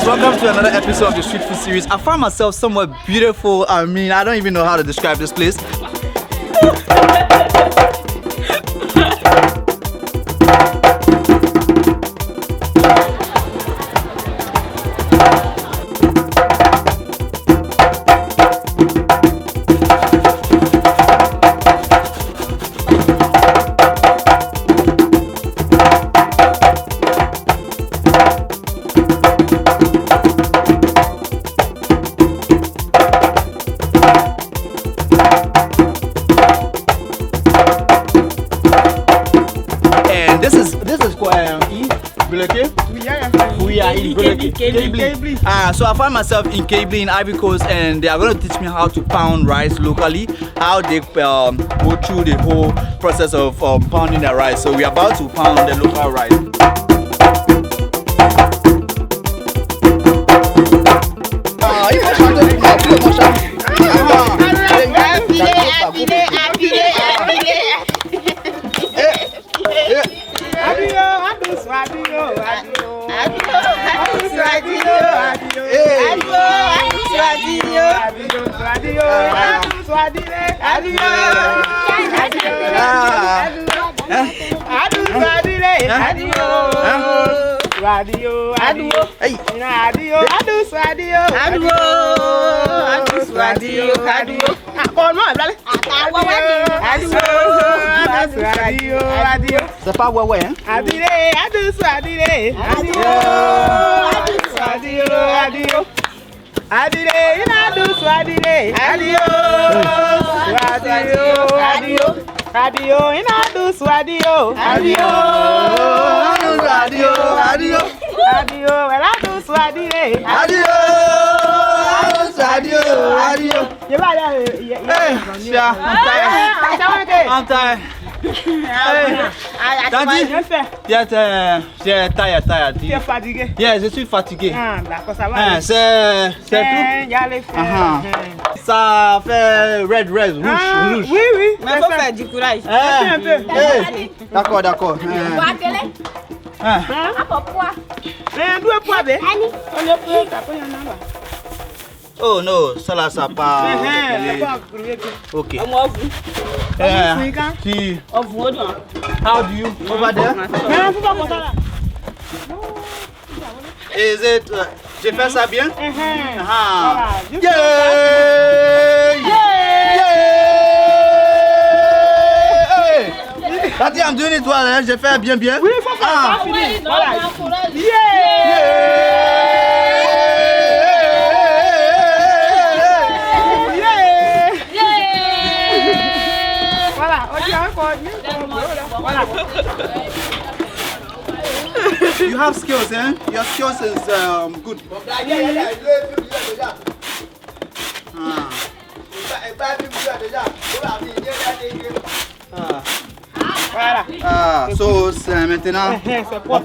Welcome to another episode of the Street Food series. I found myself somewhere beautiful. I mean, I don't even know how to describe this place. So I find myself in Kabli in Ivory Coast, and they are going to teach me how to pound rice locally, how they go through the whole process of pounding the rice. So we are about to pound the local rice. C'est pas ouais ouais hein? Adio. I'm tired. J'ai tired. Tu es fatigué? Yeah, je suis fatigué. D'accord, ça va. C'est tout. Ça fait red, rouge. Oui. Mais il faut faire du courage. Un peu. D'accord. Oh no, ça là, ça part. Ok. How do you over there? Is it? J'ai fait ça bien? Tati, I'm doing it well, hein? J'ai fait bien. Oui, il faut faire ça. Voilà. You have skills, eh? Your skills is good. So maintenant,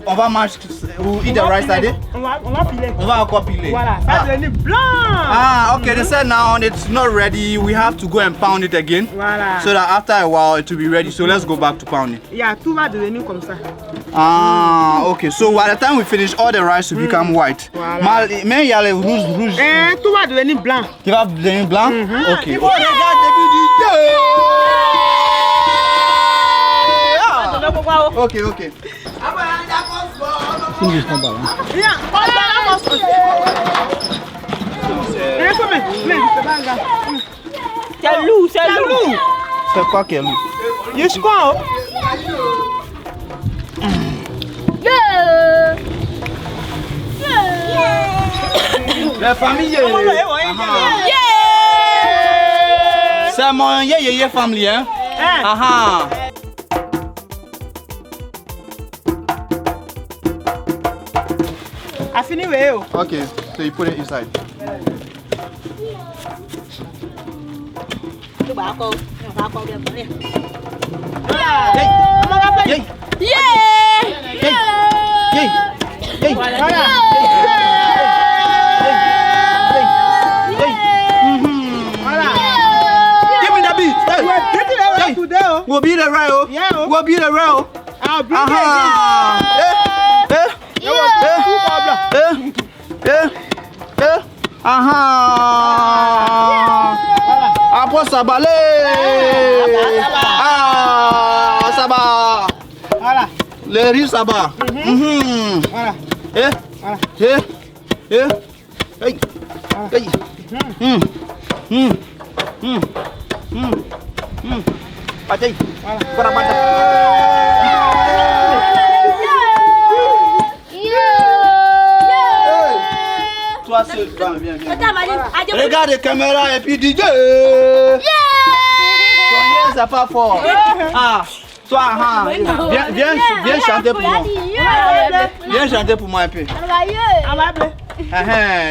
on va manger, ou eat the rice là. On va piler. On va encore piler. Voilà, ça devient blanc. Okay. They said now it's not ready. We have to go and pound it again. Voilà. So that after a while it will be ready. So let's go back to pounding. Yeah, tout va devenir comme ça. Okay. So by the time we finish, all the rice will become white. Voilà. Mais il y a les rouges. Tout va devenir blanc. Qui va devenir blanc? Okay. Okay. C'est loup. C'est quoi qui est loup? Je crois. La famille. C'est mon yé famille, hein? I finish with you. Okay, so you put it inside. We'll be the rail. Yeah. We'll be the rail. I'll be there. Après ça va ça va. Voilà. Le riz ça va. Voilà. Toi seul, viens. Regarde la caméra et puis dis Ton c'est pas fort. Toi, viens chanter pour moi. Viens chanter pour moi un peu.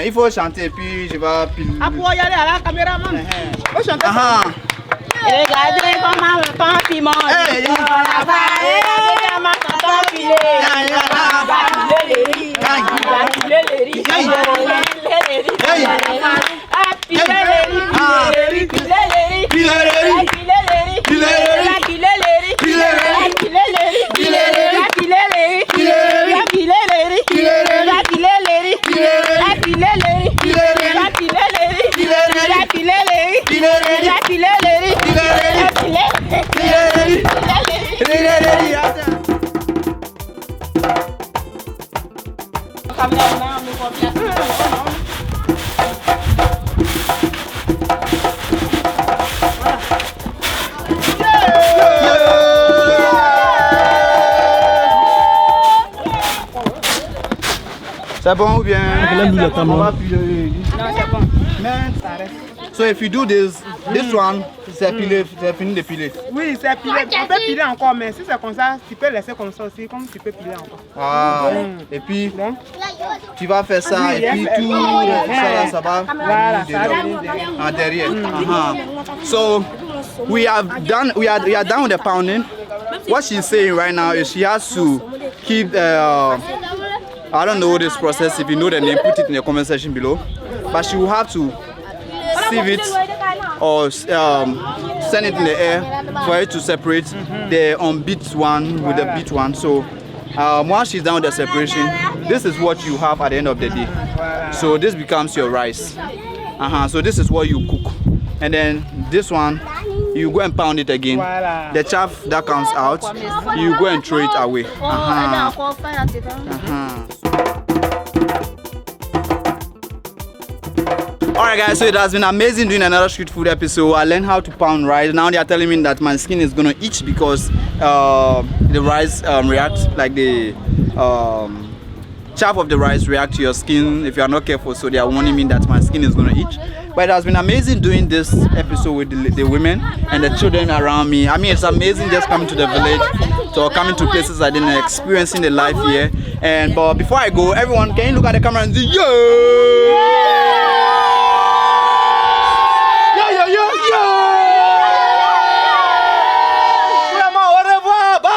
Il faut chanter puis je vais piler. Après, y aller à la caméra, maman. Faut chanter. Regardez comment le pain piment. C'est bon ou bien? On va piler. Non, c'est bon. So if you do this one, c'est pilé, c'est fini de piler. Oui, c'est pilé. On peut piler encore, mais si c'est comme ça, tu peux laisser comme ça aussi, comme tu peux piler encore. Et puis, tu vas faire ça, et puis tout ça va derrière. So we are done with the pounding. What she's saying right now is she has to keep I don't know this process. If you know the name, put it in the comment section below. But she will have to sieve it or send it in the air for it to separate the unbeat one with the beat one. So once she's done with the separation, this is what you have at the end of the day. So this becomes your rice. So this is what you cook. And then this one, you go and pound it again. The chaff that comes out, you go and throw it away. Alright guys, so it has been amazing doing another street food episode. I learned how to pound rice. Now they are telling me that my skin is gonna itch because the rice reacts, like the chaff of the rice react to your skin if you are not careful. So they are warning me that my skin is gonna itch. But it has been amazing doing this episode with the women and the children around me. I mean, it's amazing just coming to the village, so coming to places I didn't, experiencing the life here. And but before I go, everyone, can you look at the camera and say yeah? Bye.